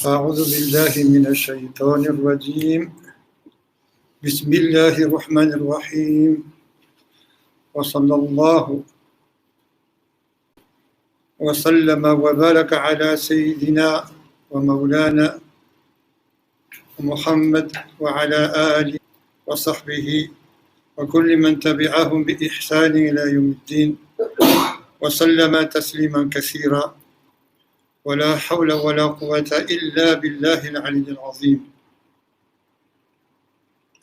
أعوذ بالله من الشيطان الرجيم بسم الله الرحمن الرحيم وصلى الله وسلم وبارك على سيدنا ومولانا محمد وعلى آله وصحبه وكل من تبعهم بإحسان إلى يوم الدين وسلم تسليما كثيرا ولا حول ولا قوة إلا بالله العلي العظيم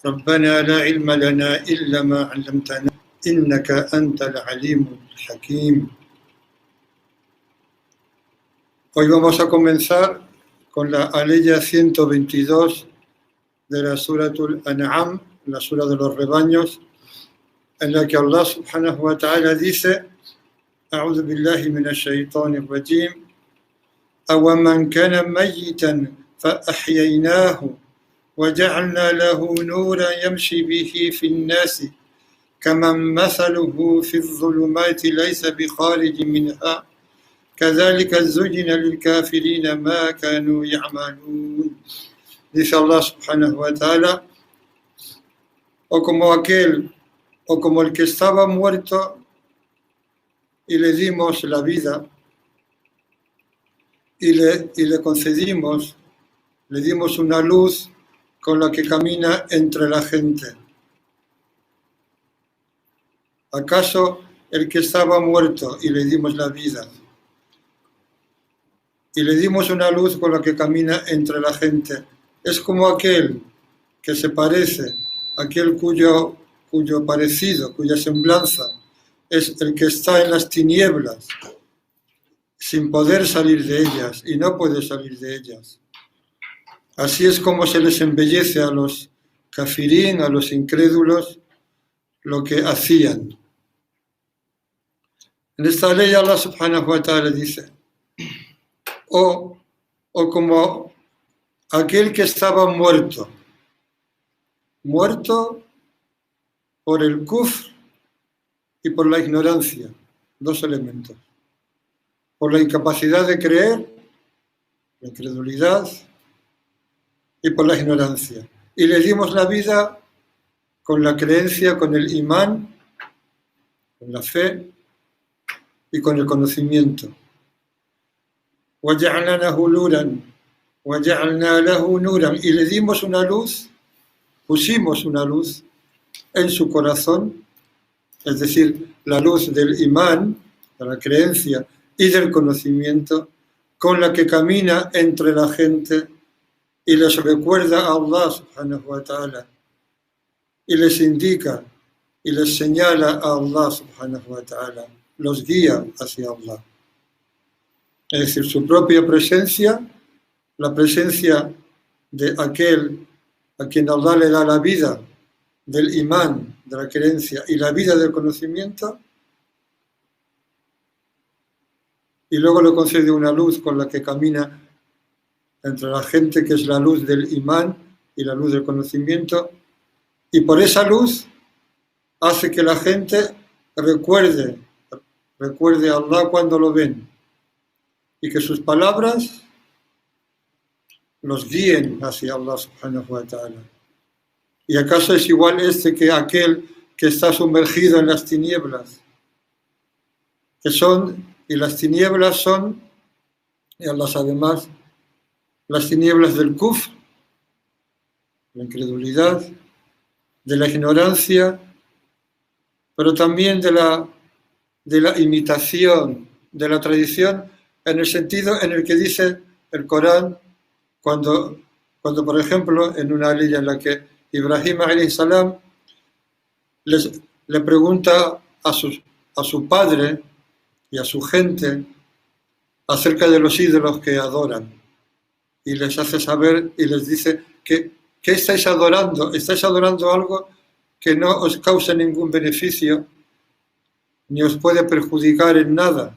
ربنا لا علم لنا إلا ما علمتنا إنك أنت العليم الحكيم. Hoy vamos a comenzar con la aleya 122 de la Suratul An'am, la sura de los rebaños, en la que Allah subhanahu wa ta'ala dice: A'udhu billahi minash shaitanir rajim. أَوَمَنْ كَانَ مَيِّتًا فَأَحْيَيْنَاهُ وَجَعَلْنَا لَهُ نُورًا يَمْشِي بِهِ فِي النَّاسِ كَمَنْ مَثَلُهُ فِي الظُّلُمَاتِ لَيْسَ بِخَارِجٍ مِنْهَا كَذَلِكَ زُيِّنَ لِلْكَافِرِينَ مَا كَانُوا يَعْمَلُونَ. Dice Allah subhanahu wa ta'ala: o como el que estaba muerto y le dimos la vida y le concedimos, le dimos una luz con la que camina entre la gente. ¿Acaso el que estaba muerto y le dimos la vida y le dimos una luz con la que camina entre la gente es como aquel que se parece, aquel cuyo parecido, cuya semblanza es el que está en las tinieblas sin poder salir de ellas y no puede salir de ellas? Así es como se les embellece a los kafirín, a los incrédulos, lo que hacían. En esta ley Allah subhanahu wa ta'ala dice: o como aquel que estaba muerto por el kufr y por la ignorancia, dos elementos. Por la incapacidad de creer, la incredulidad, y por la ignorancia. Y le dimos la vida con la creencia, con el imán, con la fe y con el conocimiento. وَجَعَلْنَا لَهُ نُورًا, y le dimos una luz, pusimos una luz en su corazón, es decir, la luz del imán, de la creencia y del conocimiento, con la que camina entre la gente y les recuerda a Allah subhanahu wa ta'ala, y les indica y les señala a Allah subhanahu wa ta'ala, los guía hacia Allah. Es decir, su propia presencia, la presencia de aquel a quien Allah le da la vida del imán, de la creencia, y la vida del conocimiento, y luego le concede una luz con la que camina entre la gente, que es la luz del imán y la luz del conocimiento, y por esa luz hace que la gente recuerde a Allah cuando lo ven, y que sus palabras los guíen hacia Allah subhanahu wa ta'ala. ¿Y acaso es igual que aquel que está sumergido en las tinieblas? Y las tinieblas son, y Allah sabe más, las tinieblas del kufr, la incredulidad, de la ignorancia, pero también de la imitación, de la tradición, en el sentido en el que dice el Corán, cuando por ejemplo, en una ley en la que Ibrahim alayhi salam le pregunta a su padre y a su gente acerca de los ídolos que adoran, y les hace saber y les dice que ¿qué estáis adorando? Estáis adorando algo que no os causa ningún beneficio ni os puede perjudicar en nada.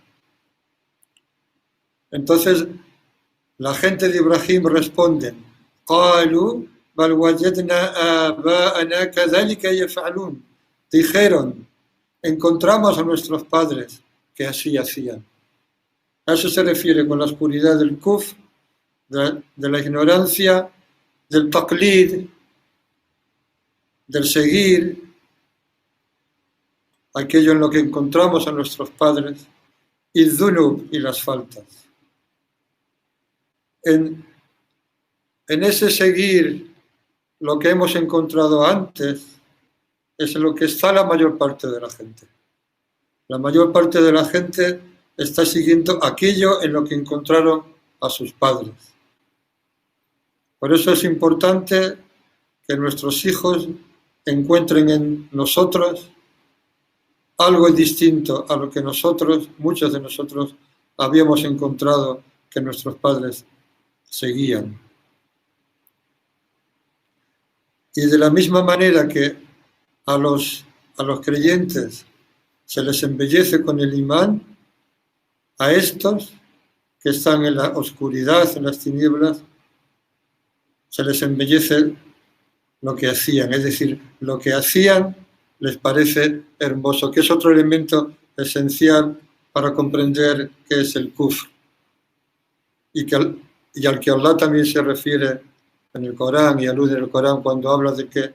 Entonces la gente de Ibrahim responde: قالوا بل وجدنا آباءنا كذلك يفعلون. Dijeron: encontramos a nuestros padres que así hacían. A eso se refiere con la oscuridad del kufr de la ignorancia, del taqlid, del seguir aquello en lo que encontramos a nuestros padres, y dhunub, y las faltas. En ese seguir lo que hemos encontrado antes es en lo que está la mayor parte de la gente. La mayor parte de la gente está siguiendo aquello en lo que encontraron a sus padres. Por eso es importante que nuestros hijos encuentren en nosotros algo distinto a lo que nosotros, muchos de nosotros, habíamos encontrado que nuestros padres seguían. Y de la misma manera que a los creyentes se les embellece con el imán, a estos que están en la oscuridad, en las tinieblas, se les embellece lo que hacían, es decir, lo que hacían les parece hermoso, que es otro elemento esencial para comprender qué es el kufr, y al que Allah también se refiere en el Corán y alude en el Corán cuando habla de que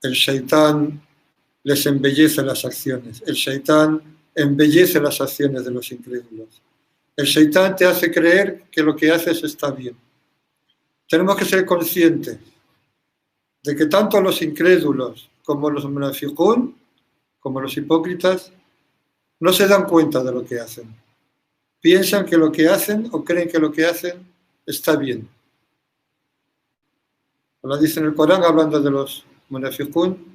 el shaitán les embellece las acciones. El shaitán embellece las acciones de los incrédulos. El shaitán te hace creer que lo que haces está bien. Tenemos que ser conscientes de que tanto los incrédulos como los munafiqún, como los hipócritas, no se dan cuenta de lo que hacen. Piensan que lo que hacen o creen que lo que hacen está bien. Allah dice en el Corán, hablando de los munafiqún,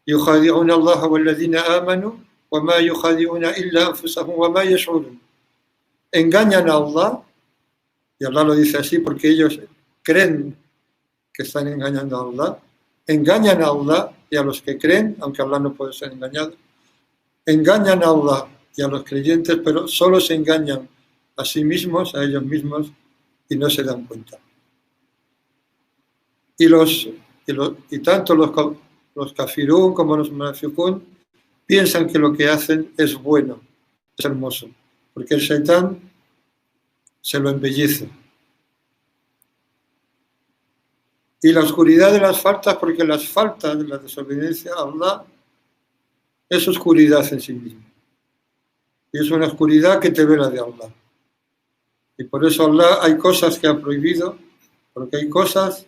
يخادعون الله والذين آمنوا وما يخادعون إلا أنفسهم وما يشعرون. Engañan a Allah, y Allah lo dice así porque ellos creen que están engañando a Allah. Engañan a Allah y a los que creen, aunque Allah no puede ser engañado. Engañan a Allah y a los creyentes, pero solo se engañan a sí mismos, a ellos mismos, y no se dan cuenta. Y tanto los kafirún como los munafiqún piensan que lo que hacen es bueno, es hermoso, porque el shaitán se lo embellece. Y la oscuridad de las faltas, porque las faltas de la desobediencia a Allah es oscuridad en sí misma. Y es una oscuridad que te vela de Allah. Y por eso Allah hay cosas que ha prohibido, porque hay cosas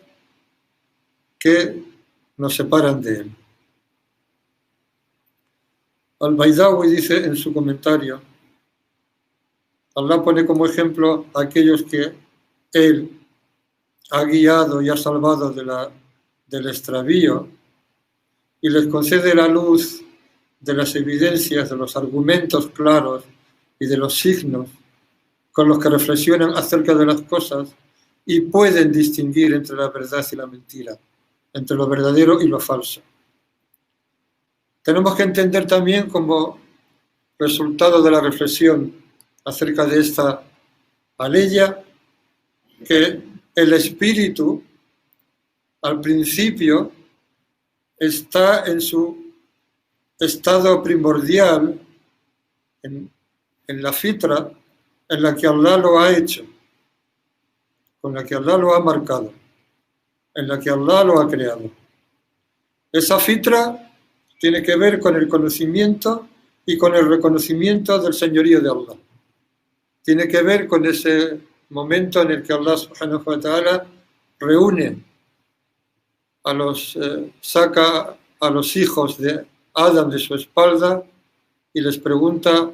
que nos separan de él. Al-Baydawi dice en su comentario, Allah pone como ejemplo a aquellos que él ha guiado y ha salvado del extravío y les concede la luz de las evidencias, de los argumentos claros y de los signos con los que reflexionan acerca de las cosas y pueden distinguir entre la verdad y la mentira, entre lo verdadero y lo falso. Tenemos que entender también como resultado de la reflexión acerca de esta aleya que el espíritu al principio está en su estado primordial, en la fitra en la que Allah lo ha hecho, con la que Allah lo ha marcado, en la que Allah lo ha creado. Esa fitra tiene que ver con el conocimiento y con el reconocimiento del señorío de Allah. Tiene que ver con ese momento en el que Allah subhanahu wa ta'ala reúne saca a los hijos de Adán de su espalda y les pregunta,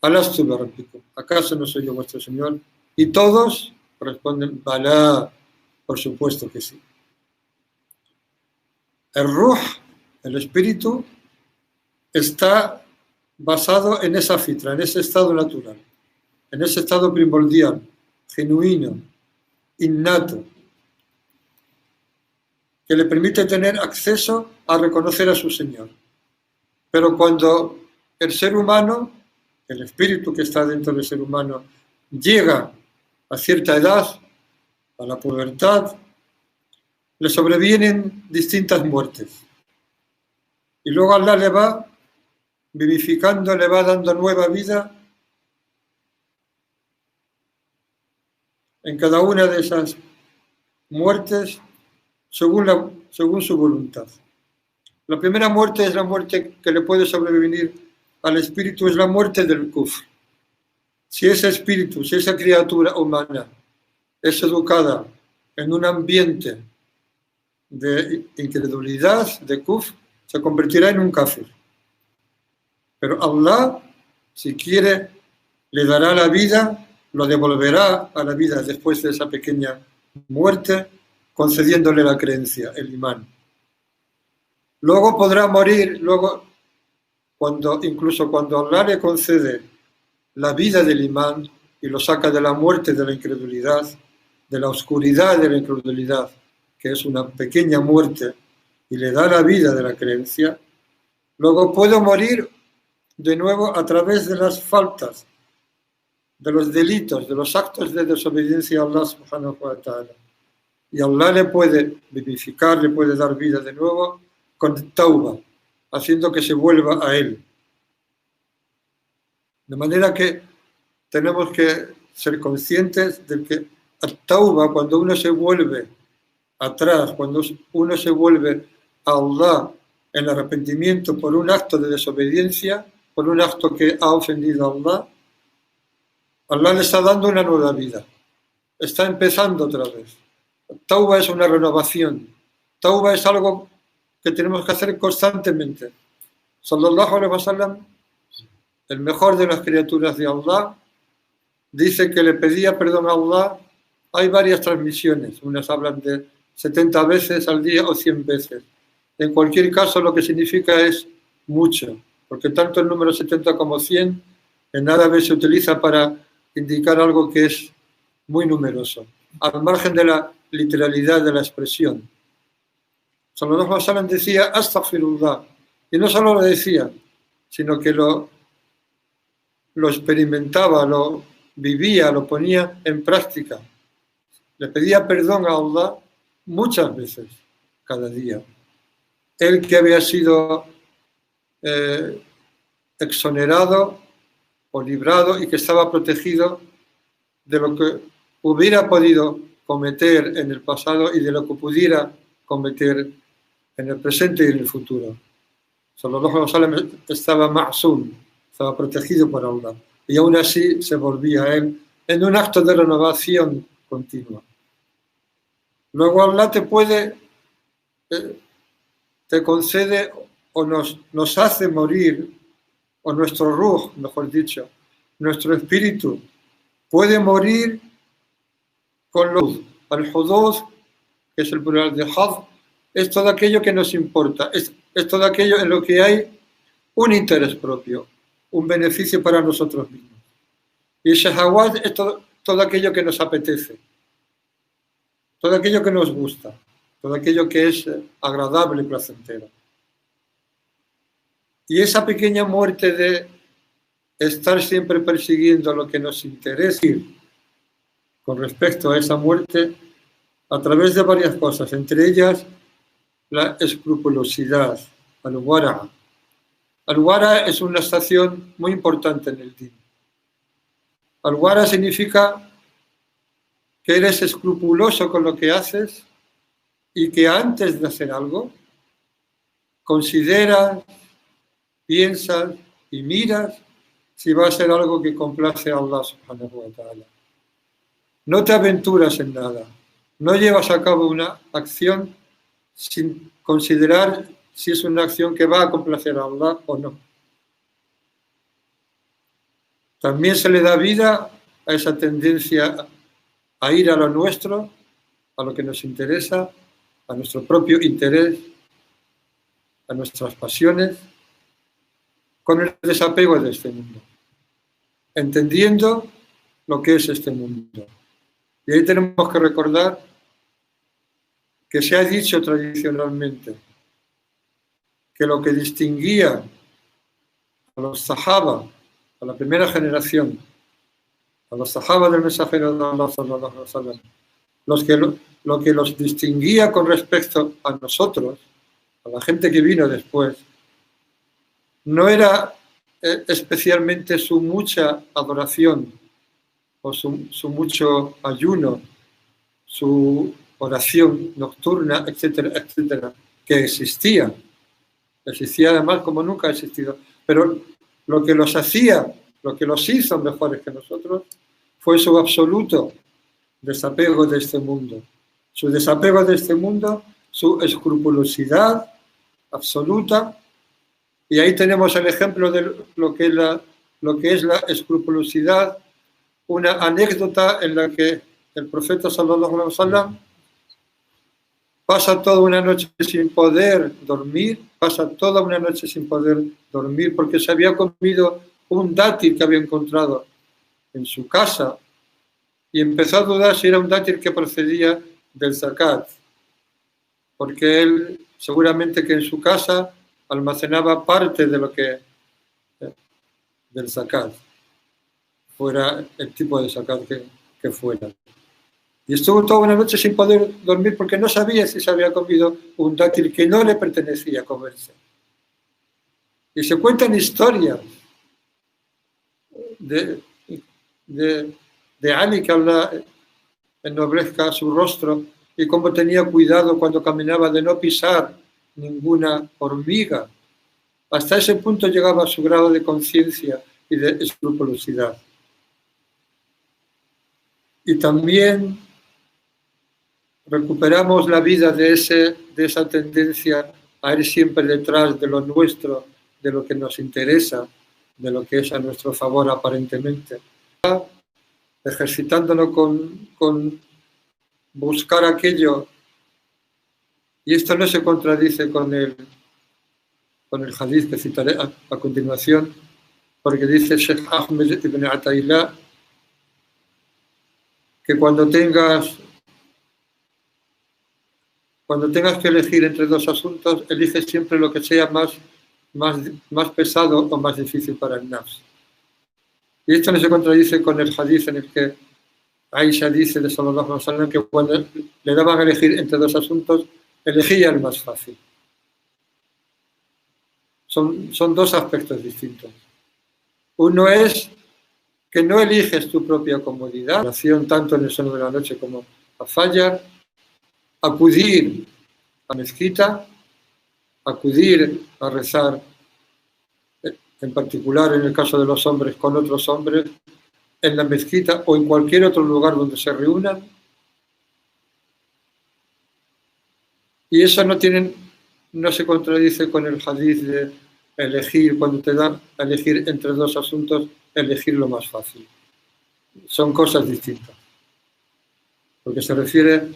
Alastu bi rabbikum, ¿acaso no soy yo vuestro Señor? Y todos responden, Balá, por supuesto que sí. El Ruh, el espíritu, está basado en esa fitra, en ese estado natural, en ese estado primordial, genuino, innato, que le permite tener acceso a reconocer a su Señor. Pero cuando el ser humano, el espíritu que está dentro del ser humano, llega a cierta edad, a la pubertad, le sobrevienen distintas muertes. Y luego Allah le va vivificando, le va dando nueva vida en cada una de esas muertes según su voluntad. La primera muerte es la muerte que le puede sobrevenir al espíritu, es la muerte del kufr. Si ese espíritu, si esa criatura humana es educada en un ambiente de incredulidad, de kufr, se convertirá en un kafir. Pero Allah, si quiere, le dará la vida, lo devolverá a la vida después de esa pequeña muerte, concediéndole la creencia, el imán. Luego podrá morir, incluso cuando Allah le concede la vida del imán y lo saca de la muerte de la incredulidad, de la oscuridad de la incredulidad, que es una pequeña muerte, y le da la vida de la creencia, luego puede morir de nuevo a través de las faltas, de los delitos, de los actos de desobediencia a Allah subhanahu wa ta'ala. Y Allah le puede vivificar, le puede dar vida de nuevo con tauba, haciendo que se vuelva a Él. De manera que tenemos que ser conscientes de que at-tauba, cuando uno se vuelve atrás, cuando uno se vuelve a Allah en arrepentimiento por un acto de desobediencia, por un acto que ha ofendido a Allah, Allah le está dando una nueva vida. Está empezando otra vez. Tauba es una renovación. Tauba es algo que tenemos que hacer constantemente. Sallallahu alaihi wasallam, el mejor de las criaturas de Allah, dice que le pedía perdón a Allah. Hay varias transmisiones. Unas hablan de 70 veces al día o 100 veces. En cualquier caso, lo que significa es mucho, porque tanto el número 70 como 100 en árabe se utiliza para indicar algo que es muy numeroso, al margen de la literalidad de la expresión. Sallallahu alaihi wasallam decía astaghfirullah, y no solo lo decía, sino que lo experimentaba, lo vivía, lo ponía en práctica. Le pedía perdón a Allah muchas veces, cada día. Él que había sido exonerado o librado y que estaba protegido de lo que hubiera podido cometer en el pasado y de lo que pudiera cometer en el presente y en el futuro. Sallallahu alaihi wasallam estaba ma'sum, estaba protegido por Allah, y aún así se volvía a él en un acto de renovación continua. Luego Allah te concede o nos hace morir, o nuestro ruh, mejor dicho, nuestro espíritu puede morir con luz. Al-hudud, que es el plural de had, es todo aquello que nos importa, es todo aquello en lo que hay un interés propio, un beneficio para nosotros mismos. Y shahawat es todo aquello que nos apetece, todo aquello que nos gusta, todo aquello que es agradable y placentero. Y esa pequeña muerte de estar siempre persiguiendo lo que nos interesa con respecto a esa muerte, a través de varias cosas, entre ellas la escrupulosidad, al-wara'. Al-wara' es una estación muy importante en el din. Al-wara' significa que eres escrupuloso con lo que haces y que antes de hacer algo consideras, piensas y miras si va a ser algo que complace a Allah subhanahu wa ta'ala. No te aventuras en nada, no llevas a cabo una acción sin considerar si es una acción que va a complacer a Allah o no. También se le da vida a esa tendencia a ir a lo nuestro, a lo que nos interesa, a nuestro propio interés, a nuestras pasiones, con el desapego de este mundo, entendiendo lo que es este mundo. Y ahí tenemos que recordar que se ha dicho tradicionalmente que lo que distinguía a los sahaba, a la primera generación, a los sahaba del mensajero de Allah sallallahu alaihi wasallam, lo que los distinguía con respecto a nosotros, a la gente que vino después, no era especialmente su mucha adoración o su mucho ayuno, su oración nocturna, etcétera, etcétera, que existía además como nunca ha existido, pero lo que los hacía, lo que los hizo mejores que nosotros, fue su absoluto desapego de este mundo. Su desapego de este mundo, su escrupulosidad absoluta, y ahí tenemos el ejemplo de lo que es la escrupulosidad, una anécdota en la que el profeta sallallahu alaihi wasallam pasa toda una noche sin poder dormir, porque se había comido un dátil que había encontrado en su casa y empezó a dudar si era un dátil que procedía del zakat, porque él seguramente que en su casa almacenaba parte de lo que del zakat, fuera el tipo de zakat que fuera. Y estuvo toda una noche sin poder dormir porque no sabía si se había comido un dátil que no le pertenecía comerse. Y se cuentan historias de Ali, que Allah ennoblezca su rostro, y cómo tenía cuidado cuando caminaba de no pisar ninguna hormiga. Hasta ese punto llegaba su grado de conciencia y de escrupulosidad. Y también recuperamos la vida de esa tendencia a ir siempre detrás de lo nuestro, de lo que nos interesa, de lo que es a nuestro favor aparentemente, ejercitándonos con buscar aquello. Y esto no se contradice con el hadith que citaré a continuación, porque dice Sheikh Ahmed ibn Ata'illah que cuando tengas que elegir entre dos asuntos, elige siempre lo que sea más pesado o más difícil para el nafs. Y esto no se contradice con el hadith en el que Aisha dice de sallallahu alaihi wasallam que cuando le daban a elegir entre dos asuntos, elegía el más fácil. Son dos aspectos distintos. Uno es que no eliges tu propia comodidad, oración tanto en el sueño de la noche como a fallar, acudir a mezquita, acudir a rezar, en particular en el caso de los hombres con otros hombres, en la mezquita o en cualquier otro lugar donde se reúnan. Y eso no se contradice con el hadith de elegir, cuando te dan a elegir entre dos asuntos, elegir lo más fácil. Son cosas distintas. Porque se refiere.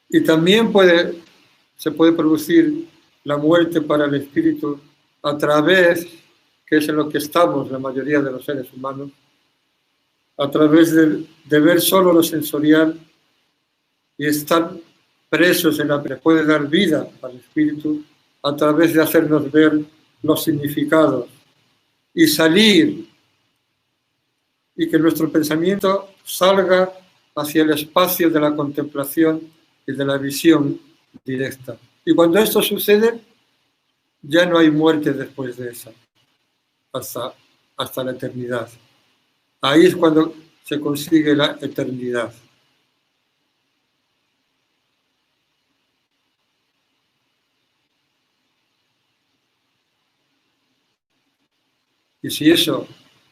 Y también se puede producir la muerte para el espíritu a través, que es en lo que estamos la mayoría de los seres humanos, a través de ver solo lo sensorial y estar presos en la que puede dar vida al espíritu a través de hacernos ver los significados y salir, y que nuestro pensamiento salga hacia el espacio de la contemplación y de la visión directa. Y cuando esto sucede, ya no hay muerte después de esa, hasta la eternidad. Ahí es cuando se consigue la eternidad. Y si eso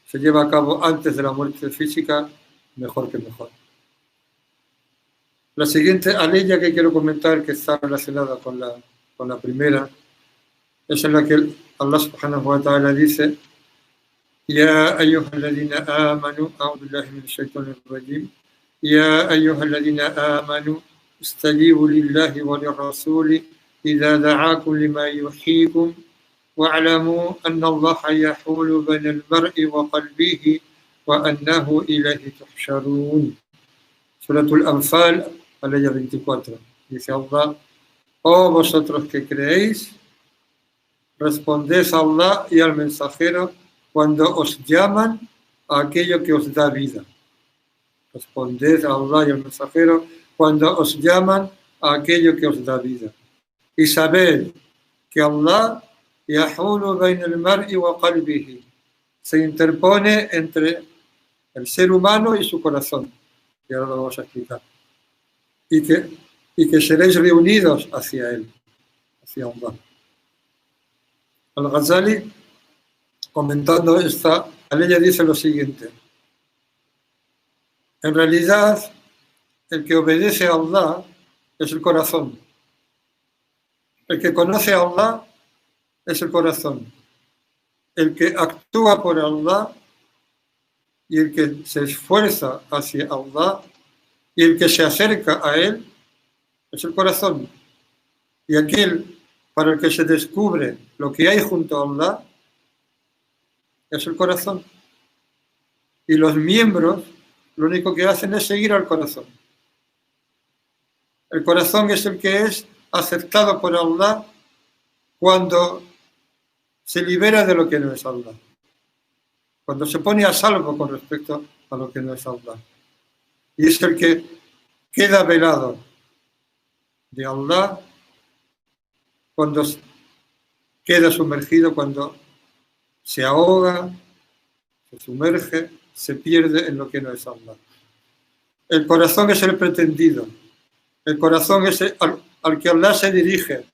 se lleva a cabo antes de la muerte física, mejor que mejor. La siguiente aleya que quiero comentar, que está relacionada con la primera, es en la que Allah subhanahu wa ta'ala dice: Ya ayyuhalladhina amanu, a'udhu billahi minash shaitanir rajim, Ya ayyuhalladhina amanu, istajibu lillahi wa lirrasuli idha da'akum lima yuhyikum wa'lamu anna Allaha yahulu bayna al-mar'i wa qalbihi wa annahu ilayhi tuhsharun. Suratul Anfal, aleya 24. Dice Allah: oh vosotros que creéis, responded a Allah y al mensajero cuando os llaman a aquello que os da vida. Responded a Allah y al mensajero cuando os llaman a aquello que os da vida. Y sabed que Allah yahulu bayna al-mar'i wa qalbihi, se interpone entre el ser humano y su corazón, y ahora lo vamos a explicar, y que seréis reunidos hacia él, hacia Allah. Al-Ghazali, comentando esta ley, dice lo siguiente: en realidad, el que obedece a Allah es el corazón. El que conoce a Allah es el corazón. El que actúa por Allah y el que se esfuerza hacia Allah y el que se acerca a él es el corazón. Y aquel para el que se descubre lo que hay junto a Allah es el corazón. Y los miembros lo único que hacen es seguir al corazón. El corazón es el que es aceptado por Allah cuando se libera de lo que no es Allah, cuando se pone a salvo con respecto a lo que no es Allah. Y es el que queda velado de Allah cuando queda sumergido, cuando se ahoga, se sumerge, se pierde en lo que no es Allah. El corazón es el pretendido. El corazón es al que Allah se dirige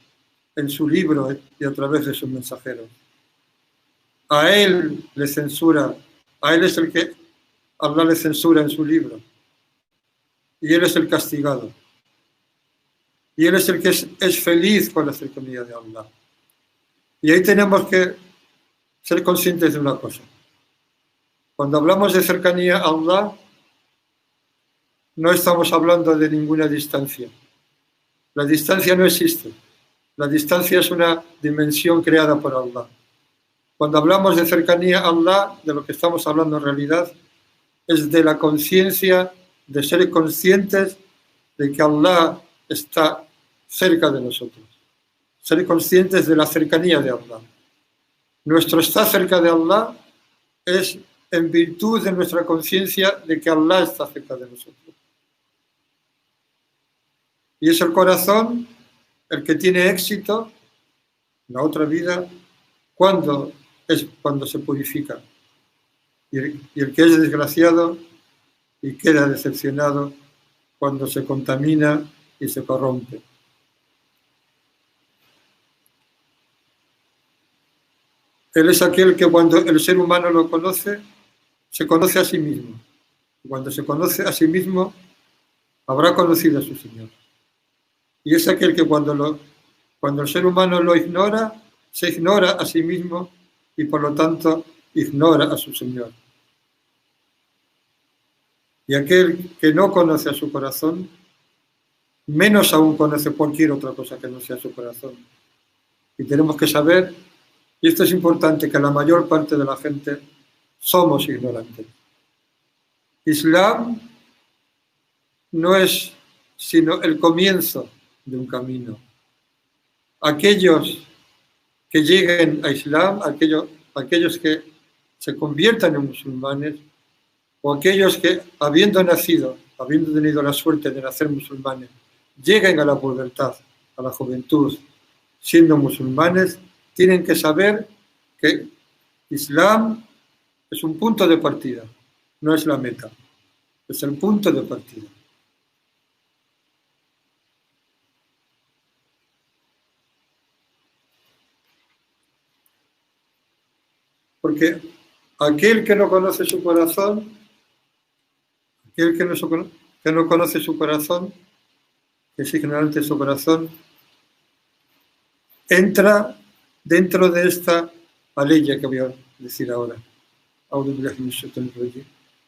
en su libro y a través de sus mensajeros. A él le censura, a él es el que Allah le censura en su libro. Y él es el castigado. Y él es el que es feliz con la cercanía de Allah. Y ahí tenemos que ser conscientes de una cosa. Cuando hablamos de cercanía a Allah, no estamos hablando de ninguna distancia. La distancia no existe. La distancia es una dimensión creada por Allah. Cuando hablamos de cercanía a Allah, de lo que estamos hablando en realidad es de la conciencia, de ser conscientes de que Allah está cerca de nosotros. Ser conscientes de la cercanía de Allah. Nuestro estar cerca de Allah es en virtud de nuestra conciencia de que Allah está cerca de nosotros. Y es el corazón el que tiene éxito en la otra vida cuando se purifica. Y el que es desgraciado y queda decepcionado cuando se contamina y se corrompe. Él es aquel que cuando el ser humano lo conoce, se conoce a sí mismo. Y cuando se conoce a sí mismo, habrá conocido a su Señor. Y es aquel que cuando el ser humano lo ignora, se ignora a sí mismo y por lo tanto ignora a su Señor. Y aquel que no conoce a su corazón, menos aún conoce cualquier otra cosa que no sea su corazón. Y tenemos que saber, y esto es importante, que la mayor parte de la gente somos ignorantes. Islam no es sino el comienzo de un camino. Aquellos que lleguen a Islam, aquellos que se conviertan en musulmanes, o aquellos que, habiendo tenido la suerte de nacer musulmanes, lleguen a la pubertad, a la juventud, siendo musulmanes, tienen que saber que Islam es un punto de partida, no es la meta, es el punto de partida. Porque aquel que no conoce su corazón, aquel que no conoce su corazón, que es ignorante de su corazón, entra dentro de esta aleya que voy a decir ahora.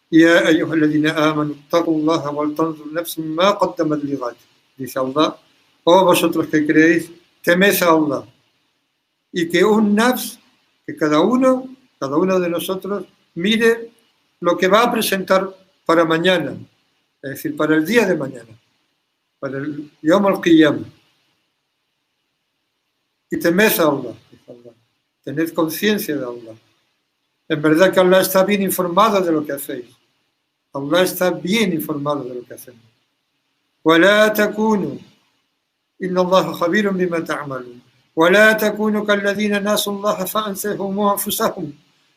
Ya ayyuhalladhina amanu ittaqullaha wal tanzur nafsun ma qaddamat lighad. Dice Allah: oh vosotros que creéis, temed a Allah. Y que un nafs, que cada uno de nosotros mire lo que va a presentar para mañana, es decir, para el día de mañana, para el Yawm al-Qiyamah. Y temed a Allah, dice Allah. Tened conciencia de Allah. En verdad que Allah está bien informado de lo que hacéis. Allah está bien informado de lo que hacemos. وَلَا تَكُونُوا إِنَّ اللَّهَ خَبِيرٌ بِمَا تَعْمَلُونَ وَلَا تَكُونُوا كَالَّذِينَ نَسُوا اللَّهَ فَأَنسَاهُمْ أَنفُسَهُمْ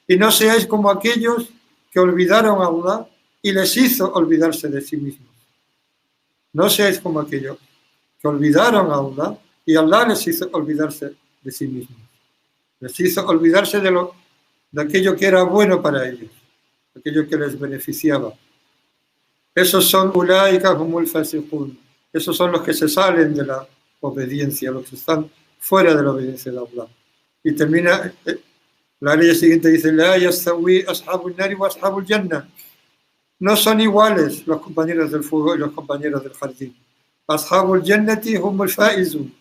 Y no seáis como aquellos que olvidaron a Allah y les hizo olvidarse de sí mismos. No seáis como aquellos que olvidaron a Allah y Allah les hizo olvidarse de sí mismos. Les hizo olvidarse de aquello que era bueno para ellos, aquello que les beneficiaba. Esos son ulaika humul fasiqun. Esos son los que se salen de la obediencia, los que están fuera de la obediencia de Allah. Y termina, la ley siguiente dice, la yastawi ashabul nari wa ashabul jannah. No son iguales los compañeros del fuego y los compañeros del jardín. Ashabul jannati humul faizun.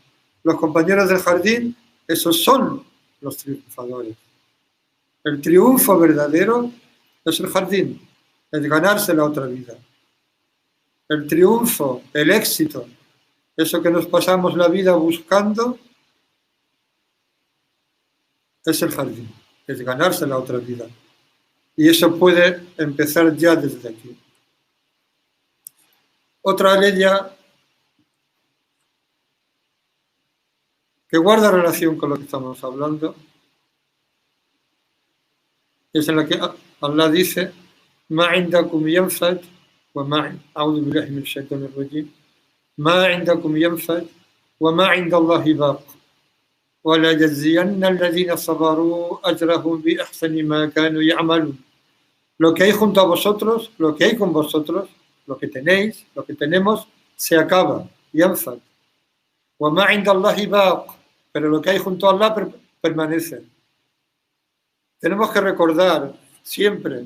Los compañeros del jardín, esos son los triunfadores. El triunfo verdadero es el jardín, es ganarse la otra vida. El triunfo, el éxito, eso que nos pasamos la vida buscando, es el jardín, es ganarse la otra vida. Y eso puede empezar ya desde aquí. Otra ley que guarda relación con lo que estamos hablando es en la que Allah dice ما عندكم ينفد وما أعوذ بالله من الشيطان الرجيم ما عندكم ينفد وما عند الله باق ولا يجزين الذين صبروا أجرهم بأحسن ما كانوا يعملون. Lo que hay junto a vosotros, lo que hay con vosotros, lo que tenéis, lo que tenemos, se acaba. Yanfad. وما عند الله باق. Pero lo que hay junto a Allah permanece. Tenemos que recordar siempre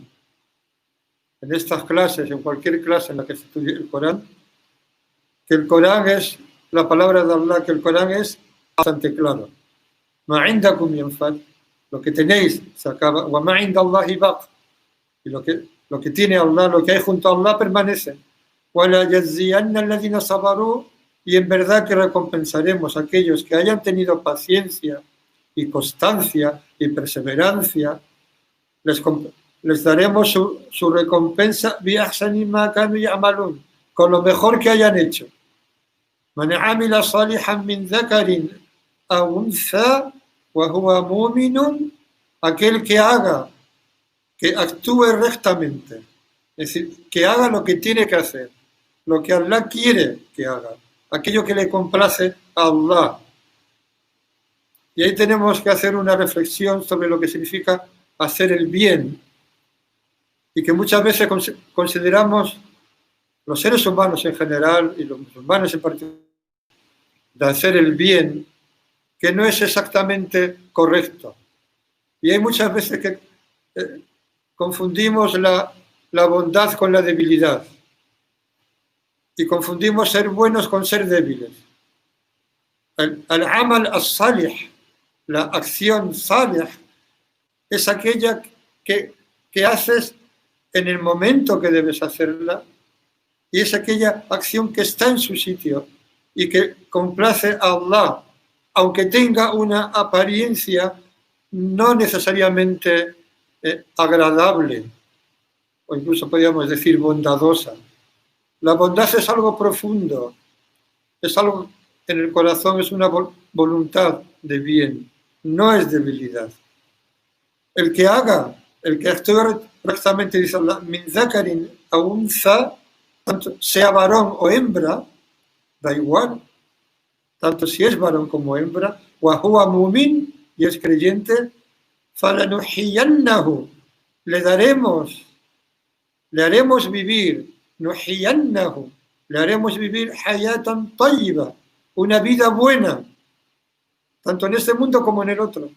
en estas clases, en cualquier clase en la que se estudie el Corán, que el Corán es la palabra de Allah, que el Corán es bastante claro. Ma indakum yanfad, lo que tenéis se acaba, wa ma inda Allahi baq, y lo que tiene Allah, lo que hay junto a Allah permanece. Wa la yaziyanna alladhina sabaru, y en verdad que recompensaremos a aquellos que hayan tenido paciencia y constancia y perseverancia, les daremos su recompensa con lo mejor que hayan hecho. Man amila salihan min dhakarin aw untha wa huwa mu'minun, aquel que actúe rectamente, es decir, que haga lo que tiene que hacer, lo que Allah quiere que haga, aquello que le complace a Allah. Y ahí tenemos que hacer una reflexión sobre lo que significa hacer el bien, y que muchas veces consideramos los seres humanos en general y los musulmanes en particular de hacer el bien que no es exactamente correcto. Y hay muchas veces que confundimos la bondad con la debilidad y confundimos ser buenos con ser débiles. Al-amal as-salih, la acción salih, es aquella que haces en el momento que debes hacerla, y es aquella acción que está en su sitio y que complace a Allah, aunque tenga una apariencia no necesariamente agradable, o incluso podríamos decir bondadosa. La bondad es algo profundo, es algo en el corazón, es una voluntad de bien, no es debilidad. El que actúe rectamente, dice Allah, min dhakarin aw untha, tanto sea varón o hembra, da igual, tanto si es varón como hembra, wa huwa mu'min, y es creyente, falanuhiyannahu, le haremos vivir, nuhiyannahu, le haremos vivir hayatan tayyiba, una vida buena, tanto en este mundo como en el otro.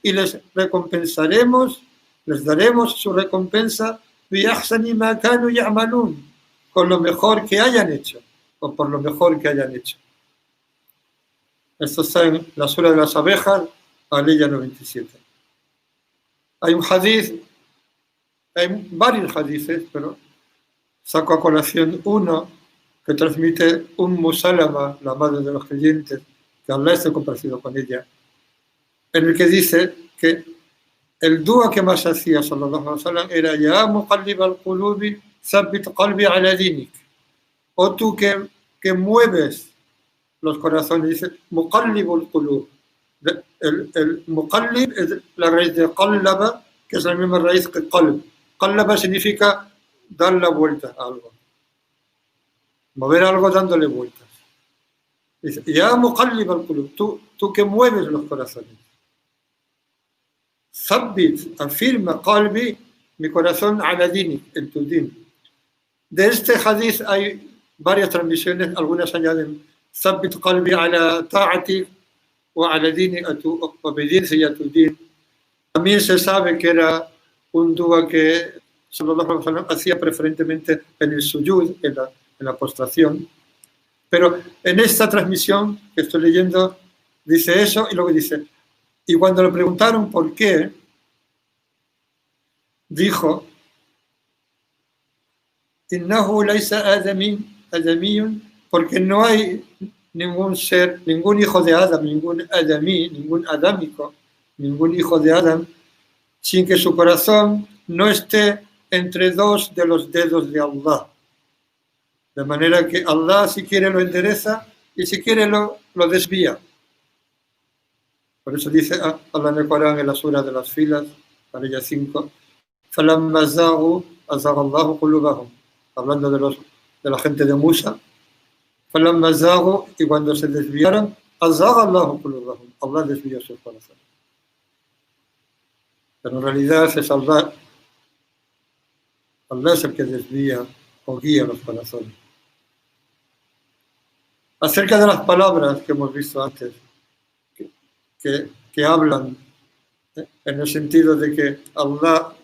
Y les recompensaremos, les daremos su recompensa con lo mejor que hayan hecho, o por lo mejor que hayan hecho. Esto está en la sura de las abejas, aleya 97. Hay un hadith, hay varios hadithes, pero saco a colación uno que transmite Salama, la madre de los creyentes, que Allah esté complacido con ella, en el que dice que el dua que más hacía sallallahu alaihi wasallam era ya muqallib al-qulubi thabbit qalbi ala dinik, o tú que mueves los corazones, dice muqallib al-qulub, El muqallib es la raíz de qallaba, que es la misma raíz que qalb. Qallaba significa dar la vuelta a algo, mover algo dándole vueltas. Dice, ya muqallib al-qulub, tú que mueves los corazones. Thabbit, afirma qalbi, mi corazón ala dini, en tu din. De este hadith hay varias transmisiones, algunas añaden Thabbit qalbi ala ta'ati o ala dini, a tu obediencia y a tu din. También se sabe que era un dua que sallallahu alaihi wasallam hacía preferentemente en el sujud, en la postración. Pero en esta transmisión que estoy leyendo dice eso y luego dice, y cuando le preguntaron por qué, dijo, innahu laysa adamiyun, porque no hay ningún ser, ningún hijo de Adam, ningún adamí, ningún adámico, ningún hijo de Adam, sin que su corazón no esté entre dos de los dedos de Allah. De manera que Allah, si quiere, lo endereza y si quiere, lo desvía. Por eso dice Allah en el Corán, en la sura de las filas, Parilla 5, فَلَمَّا زَاغُوا أَزَاغَ اللَّهُ قُلُوبَهُمْ, hablando de la gente de Musa. فَلَمَّا زَاغُوا, y cuando se desviaron, أَزَاغَ اللَّهُ قُلُوبَهُم, Allah desvió sus corazones. Pero en realidad es Allah. Allah es el que desvía o guía los corazones. Acerca de las palabras que hemos visto antes, que hablan en el sentido de que Allah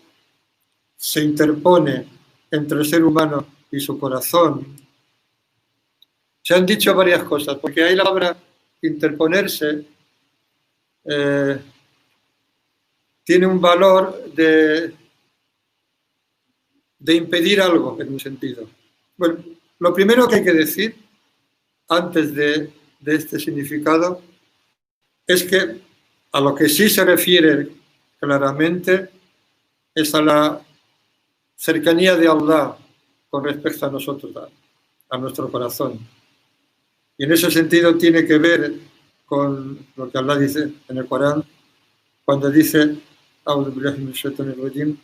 se interpone entre el ser humano y su corazón, se han dicho varias cosas, porque ahí la palabra interponerse tiene un valor de impedir algo, en un sentido. Bueno, lo primero que hay que decir, antes de este significado, es que a lo que sí se refiere claramente es a la cercanía de Allah con respecto a nosotros, a nuestro corazón. Y en ese sentido tiene que ver con lo que Allah dice en el Corán, cuando dice, أعوذ بالله من الشيطان الرجيم,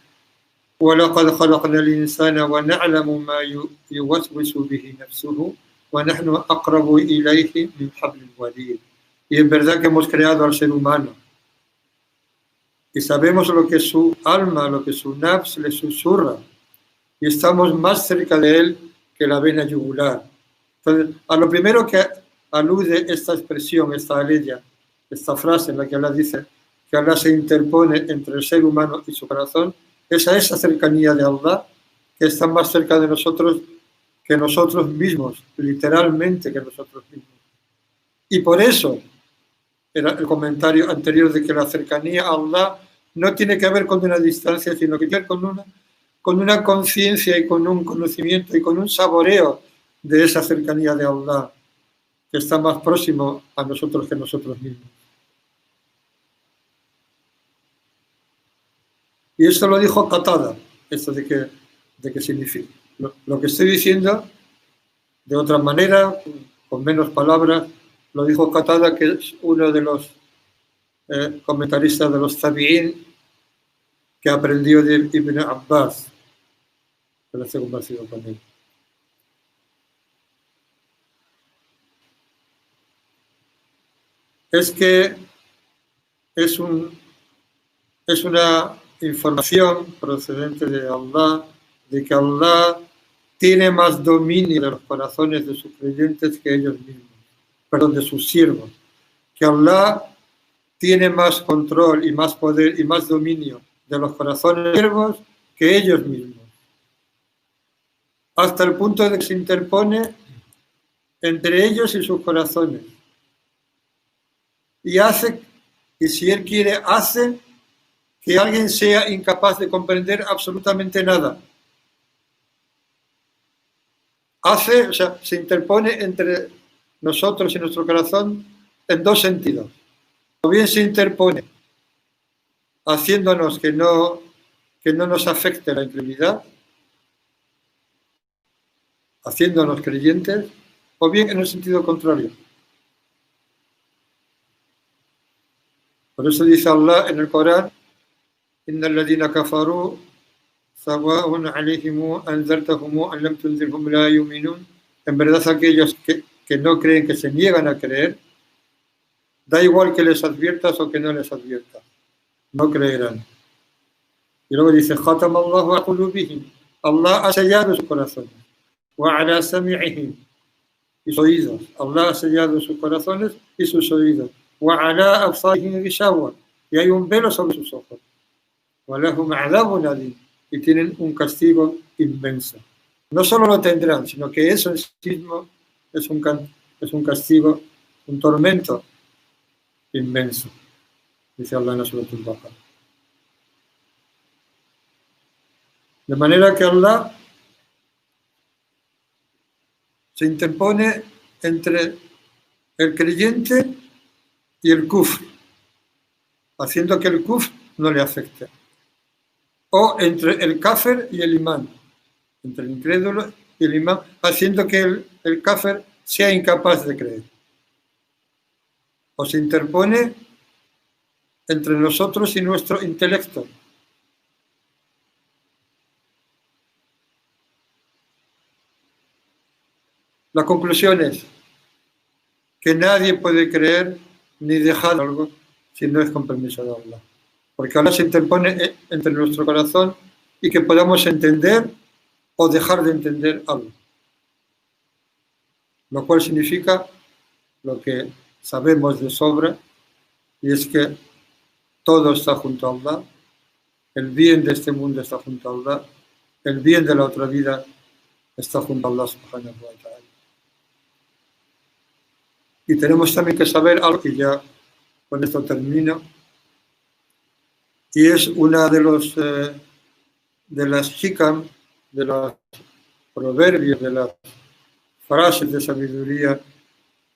وَلَقَدْ خَلَقْنَا الْإِنسَانَ وَنَعْلَمُ مَا يُوَسْوِسُ بِهِ نَفْسُهُ وَنَحْنُ أَقْرَبُ إِلَيْهِ مِنْ حَبْلِ الْوَرِيدِ. Y en verdad que hemos creado al ser humano y sabemos lo que su alma, lo que su nafs le susurra, y estamos más cerca de él que la vena yugular. Entonces, a lo primero que alude esta expresión, esta aleya, esta frase en la que Allah dice que Allah se interpone entre el ser humano y su corazón, es a esa cercanía de Allah que está más cerca de nosotros que nosotros mismos, literalmente que nosotros mismos. Y por eso era el comentario anterior de que la cercanía a Allah no tiene que ver con una distancia, sino que tiene que ver con una conciencia y con un conocimiento y con un saboreo de esa cercanía de Allah, que está más próximo a nosotros que nosotros mismos. Y esto lo dijo Qatada, esto de que significa. Lo que estoy diciendo, de otra manera, con menos palabras, lo dijo Qatada, que es uno de los comentaristas de los tabi'in, que aprendió de Ibn Abbas, pero se ha convencido con él. Es que es una información procedente de Allah, de que Allah tiene más dominio de los corazones de sus creyentes que ellos mismos, perdón, de sus siervos, que Allah tiene más control y más poder y más dominio de los corazones de los siervos que ellos mismos, hasta el punto de que se interpone entre ellos y sus corazones. Y si Él quiere, hace que alguien sea incapaz de comprender absolutamente nada. O sea, se interpone entre nosotros y nuestro corazón en dos sentidos. O bien se interpone haciéndonos que no nos afecte la incredulidad, haciéndonos creyentes, o bien en el sentido contrario. Por eso dice Allah en el Corán: Inna alladhina kafaru sawa'un alayhim anzartahum am lam tunzirhum la yu'minun. En verdad, aquellos que no creen, que se niegan a creer, da igual que les adviertas o que no les adviertas, no creerán. Y luego dice: Khatama Allahu ala qulubihim. Allah ha sellado sus corazones. Wa ala sami'ihim, y sus oídos. Allah ha sellado sus corazones y sus oídos. Wa ala absarihim ghishawa, y hay un velo sobre sus ojos. Wa lahum adhabun alim, y tienen un castigo inmenso. No solo lo tendrán, sino que eso en sí mismo es un castigo, un tormento inmenso, dice Allah en la Surah Al-Baqarah. De manera que Allah se interpone entre el creyente y el kufr, haciendo que el kufr no le afecte. O entre el kafir y el imán, entre el incrédulo y el imán, haciendo que el kafir sea incapaz de creer. O se interpone entre nosotros y nuestro intelecto. La conclusión es que nadie puede creer ni dejar algo si no es con permiso de Allah. Porque Allah se interpone entre nuestro corazón y que podamos entender o dejar de entender algo. Lo cual significa lo que sabemos de sobra, y es que todo está junto a Allah, el bien de este mundo está junto a Allah, el bien de la otra vida está junto a Allah subhanahu wa ta'ala. Y tenemos también que saber algo, que ya con esto termino, y es una de las hikam, de los proverbios, de las frases de sabiduría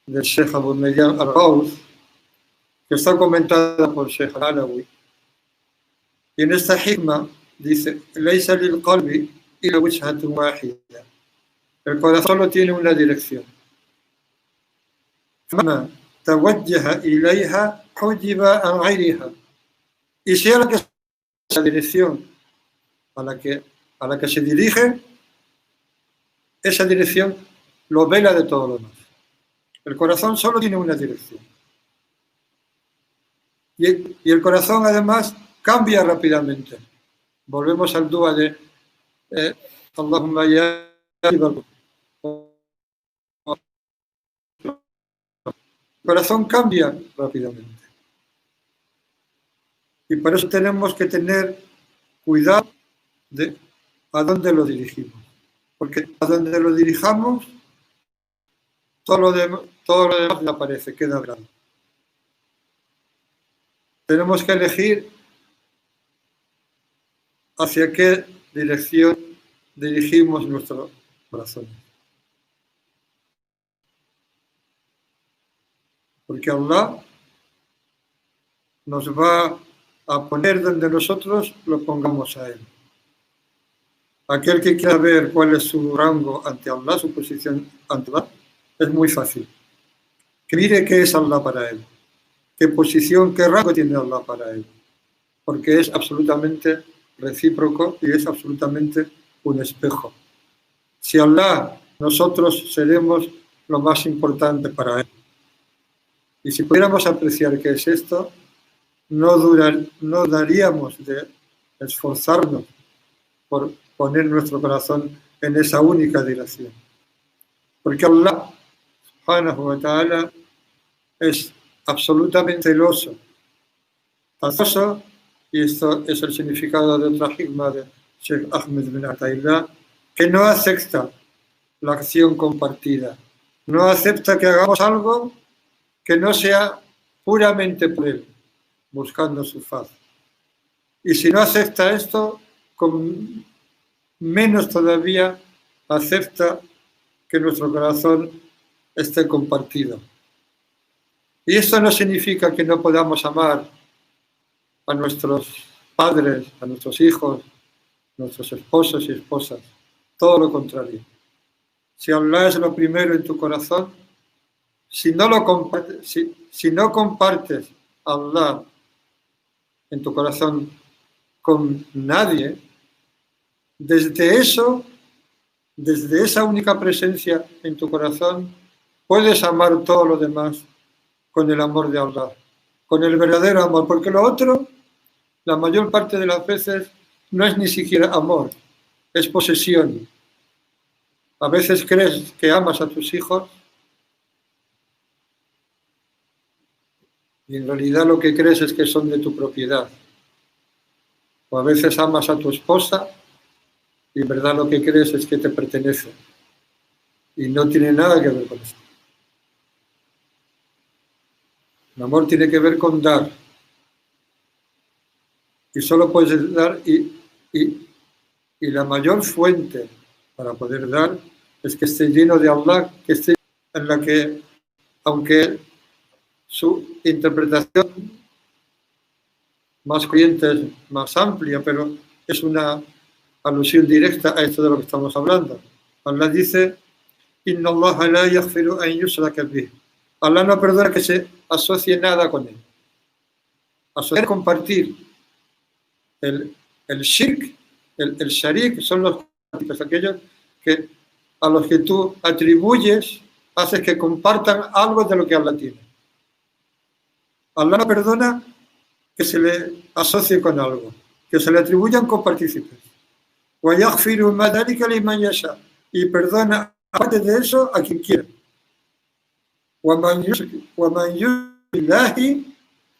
del Sheikh Abu Maryam al-Ghawth, que está comentada por Sheikh al-Alawi. Y en esta hikma dice: Laysa lil qalbi illa wijhatun wahida. El corazón solo tiene una dirección. فما توجه إليها حجب عن غيرها. Y sea la que esa dirección a la que se dirige, esa dirección lo vela de todo lo demás. El corazón solo tiene una dirección. Y el corazón además cambia rápidamente. Volvemos al dua de Allahumma ya. El corazón cambia rápidamente. Y por eso tenemos que tener cuidado de a dónde lo dirigimos. Porque a donde lo dirijamos, todo lo demás desaparece, queda grande. Tenemos que elegir hacia qué dirección dirigimos nuestro corazón. Porque Allah nos va a poner donde nosotros lo pongamos a Él. Aquel que quiera ver cuál es su rango ante Allah, su posición ante Allah, es muy fácil. Que mire qué es Allah para él, qué posición, qué rango tiene Allah para él. Porque es absolutamente recíproco y es absolutamente un espejo. Si Allah, nosotros seremos lo más importante para Él. Y si pudiéramos apreciar qué es esto, no daríamos de esforzarnos por poner nuestro corazón en esa única dirección. Porque Allah, subhanahu wa ta'ala, es absolutamente celoso. Celoso, y esto es el significado de otra hikma de Sheikh Ahmed bin Ataillah, que no acepta la acción compartida. No acepta que hagamos algo que no sea puramente por Él, buscando su faz. Y si no acepta esto, con menos todavía acepta que nuestro corazón esté compartido. Y esto no significa que no podamos amar a nuestros padres, a nuestros hijos, nuestros esposos y esposas. Todo lo contrario. Si Allah es lo primero en tu corazón, si no compartes a Allah en tu corazón con nadie, desde esa única presencia en tu corazón, puedes amar todo lo demás con el amor de Allah, con el verdadero amor, porque lo otro, la mayor parte de las veces, no es ni siquiera amor, es posesión. A veces crees que amas a tus hijos y en realidad lo que crees es que son de tu propiedad. O a veces amas a tu esposa y en verdad lo que crees es que te pertenece. Y no tiene nada que ver con eso. El amor tiene que ver con dar. Y solo puedes dar y la mayor fuente para poder dar es que esté lleno de Allah, que esté en la que, aunque su interpretación más corriente es más amplia, pero es una alusión directa a esto de lo que estamos hablando. Allah dice: Inna Allah la yaghfiru an yushraka bih. Allah no perdona que se asocie nada con él. Asociar, compartir. El shirk, el sharik, son los aquellos que, a los que tú atribuyes, haces que compartan algo de lo que Allah tiene. Allah no perdona que se le asocie con algo, que se le atribuyan copartícipes. Y perdona, aparte de eso, a quien quiera.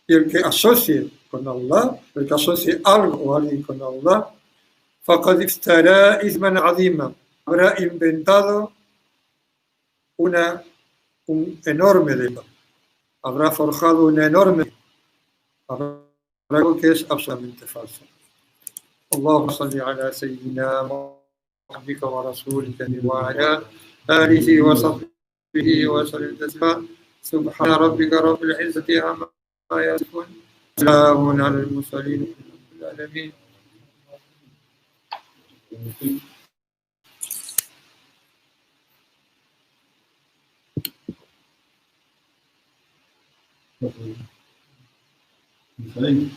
Y el que asocie con Allah, el que asocie algo o alguien con Allah, فَقَدْ افْتَرَى إِثْمًا عَظِيمًا, habrá inventado un enorme delito, habrá forjado un enorme, habrá algo que es absolutamente falso. اللهم صل على سيدنا محمد ورسولك وعلى آله وصحبه وسلم تسليما سبحان ربك رب العزة عما يصفون سلام على المرسلين رب العالمين. Excelente.